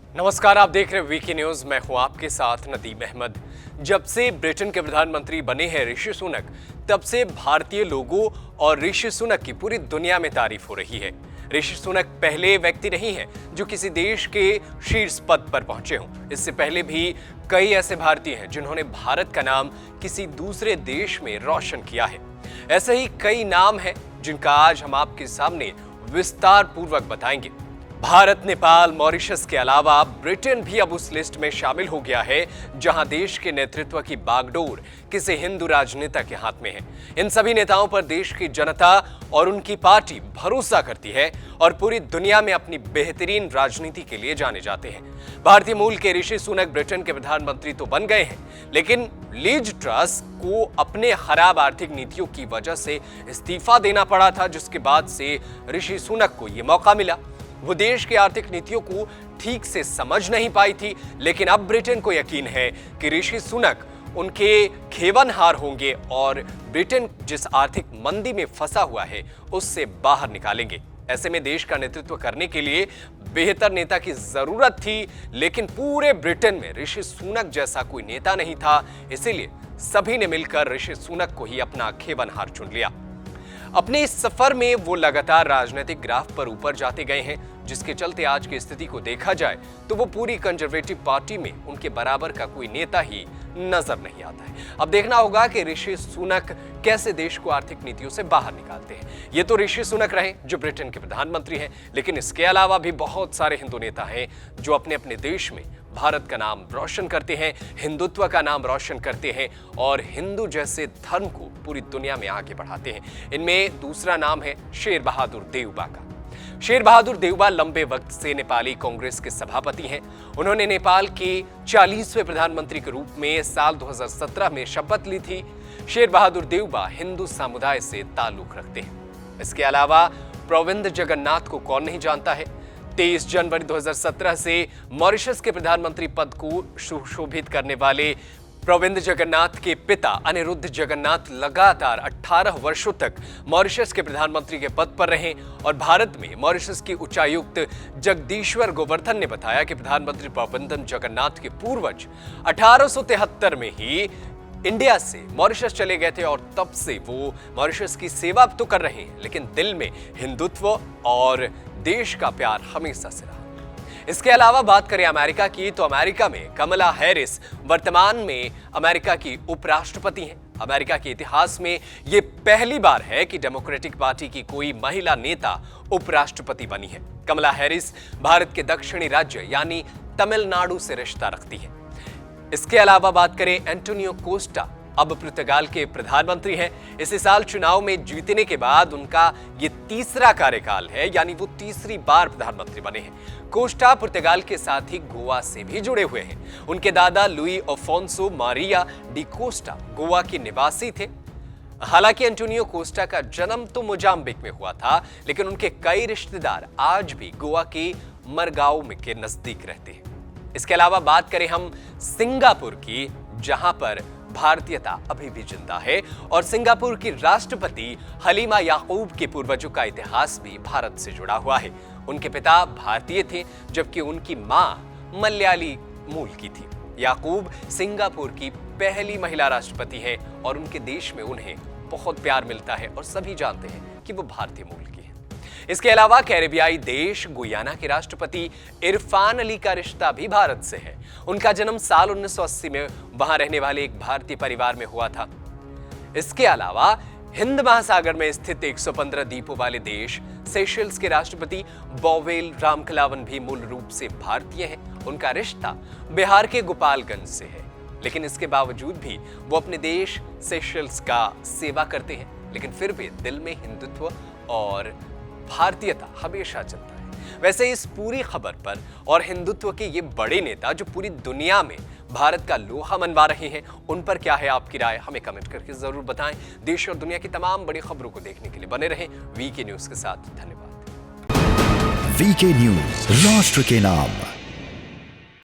नमस्कार, आप देख रहे हैं वीके न्यूज। मैं हूं आपके साथ नदीम अहमद। जब से ब्रिटेन के प्रधानमंत्री बने हैं ऋषि सुनक, तब से भारतीय लोगों और ऋषि सुनक की पूरी दुनिया में तारीफ हो रही है। ऋषि सुनक पहले व्यक्ति नहीं है जो किसी देश के शीर्ष पद पर पहुंचे हों। इससे पहले भी कई ऐसे भारतीय हैं जिन्होंने भारत का नाम किसी दूसरे देश में रोशन किया है। ऐसे ही कई नाम हैं जिनका आज हम आपके सामने विस्तार पूर्वक बताएंगे। भारत, नेपाल, मॉरिशस के अलावा ब्रिटेन भी अब उस लिस्ट में शामिल हो गया है जहां देश के नेतृत्व की बागडोर किसी हिंदू राजनेता के हाथ में है। इन सभी नेताओं पर देश की जनता और उनकी पार्टी भरोसा करती है और पूरी दुनिया में अपनी बेहतरीन राजनीति के लिए जाने जाते हैं। भारतीय मूल के ऋषि सुनक ब्रिटेन के प्रधानमंत्री तो बन गए हैं, लेकिन लीज ट्रस को अपने खराब आर्थिक नीतियों की वजह से इस्तीफा देना पड़ा था, जिसके बाद से ऋषि सुनक को यह मौका मिला। वो देश की आर्थिक नीतियों को ठीक से समझ नहीं पाई थी, लेकिन अब ब्रिटेन को यकीन है कि ऋषि सुनक उनके खेवनहार होंगे और ब्रिटेन जिस आर्थिक मंदी में फंसा हुआ है उससे बाहर निकालेंगे। ऐसे में देश का नेतृत्व करने के लिए बेहतर नेता की जरूरत थी, लेकिन पूरे ब्रिटेन में ऋषि सुनक जैसा कोई नेता नहीं था। इसीलिए सभी ने मिलकर ऋषि सुनक को ही अपना खेवनहार चुन लिया। अपने इस सफर में वो लगातार राजनीतिक ग्राफ पर ऊपर जाते गए हैं, जिसके चलते आज की स्थिति को देखा जाए तो वो पूरी कंजर्वेटिव पार्टी में उनके बराबर का कोई नेता ही नजर नहीं आता है। अब देखना होगा कि ऋषि सुनक कैसे देश को आर्थिक नीतियों से बाहर निकालते हैं। ये तो ऋषि सुनक रहे जो ब्रिटेन के प्रधानमंत्री हैं, लेकिन इसके अलावा भी बहुत सारे हिंदू नेता हैं जो अपने अपने देश में भारत का नाम रोशन करते हैं, हिंदुत्व का नाम रोशन करते हैं और हिंदू जैसे धर्म को पूरी दुनिया में आगे बढ़ाते हैं। इनमें दूसरा नाम है शेर बहादुर देउबा का। शेर बहादुर देउबा लंबे वक्त से नेपाली कांग्रेस के सभापति हैं। उन्होंने नेपाल के 40वें प्रधानमंत्री के रूप में साल 2017 में शपथ ली थी। शेर बहादुर देउबा हिंदू समुदाय से ताल्लुक रखते हैं। इसके अलावा प्रविंद जगन्नाथ को कौन नहीं जानता है। 23 जनवरी 2017 से मॉरिशस के प्रधानमंत्री पद को सुशोभित करने वाले प्रविंद जगन्नाथ के पिता अनिरुद्ध जगन्नाथ लगातार 18 वर्षों तक मॉरिशस के प्रधानमंत्री के पद पर रहे और भारत में मॉरिशस की उच्चायुक्त जगदीश्वर गोवर्धन ने बताया कि प्रधानमंत्री प्रविंद जगन्नाथ के पूर्वज 1873 में ही इंडिया से मॉरिशस चले गए थे और तब से वो मॉरिशस की सेवा तो कर रहे हैं, लेकिन दिल में हिंदुत्व और देश का प्यार हमेशा से रहा। इसके अलावा बात करें अमेरिका की, तो अमेरिका में कमला हैरिस वर्तमान में अमेरिका की उपराष्ट्रपति हैं। अमेरिका के इतिहास में यह पहली बार है कि डेमोक्रेटिक पार्टी की कोई महिला नेता उपराष्ट्रपति बनी है। कमला हैरिस भारत के दक्षिणी राज्य यानी तमिलनाडु से रिश्ता रखती है। इसके अलावा बात करें एंटोनियो कोस्टा, अब पुर्तगाल के प्रधानमंत्री हैं। इसी साल चुनाव में जीतने के बाद उनका ये तीसरा कार्यकाल है, यानी वो तीसरी बार प्रधानमंत्री बने हैं। कोस्टा पुर्तगाल के साथ ही गोवा से भी जुड़े हुए हैं। उनके दादा Louis Afonso Maria de Costa Goa के निवासी थे। हालांकि एंटोनियो कोस्टा का जन्म तो मोजाम्बिक में हुआ था, लेकिन उनके कई रिश्तेदार आज भी गोवा के मरगाओ में के नजदीक रहते हैं। इसके अलावा बात करें हम सिंगापुर की, जहां पर भारतीयता अभी भी जिंदा है और सिंगापुर की राष्ट्रपति हलीमा याकूब के पूर्वजों का इतिहास भी भारत से जुड़ा हुआ है। उनके पिता भारतीय थे, जबकि उनकी मां मलयाली मूल की थी। याकूब सिंगापुर की पहली महिला राष्ट्रपति हैं और उनके देश में उन्हें बहुत प्यार मिलता है और सभी जानते हैं कि वो भारतीय मूल की हैं। इसके अलावा कैरेबियाई देश गुयाना के राष्ट्रपति इरफान अली का रिश्ता भी भारत से है। उनका जन्म साल 1980 में वहां रहने वाले एक भारतीय परिवार में हुआ था। इसके अलावा हिंद महासागर में स्थित 115 द्वीपों वाले देश सेशल्स के राष्ट्रपति बोवेल रामकलावन भी मूल रूप से भारतीय हैं। उनका रिश्ता बिहार के गोपालगंज से है, लेकिन इसके बावजूद भी वो अपने देश सेशल्स का सेवा करते हैं, लेकिन फिर भी दिल में हिंदुत्व और भारतीयता हमेशा चलता है। वैसे इस पूरी खबर पर और हिंदुत्व के ये बड़े नेता जो पूरी दुनिया में भारत का लोहा मनवा रहे हैं, उन पर क्या है आपकी राय, हमें कमेंट करके जरूर बताएं। देश और दुनिया की तमाम बड़ी खबरों को देखने के लिए बने रहें वीके न्यूज के साथ। धन्यवाद। वीके न्यूज, राष्ट्र के नाम।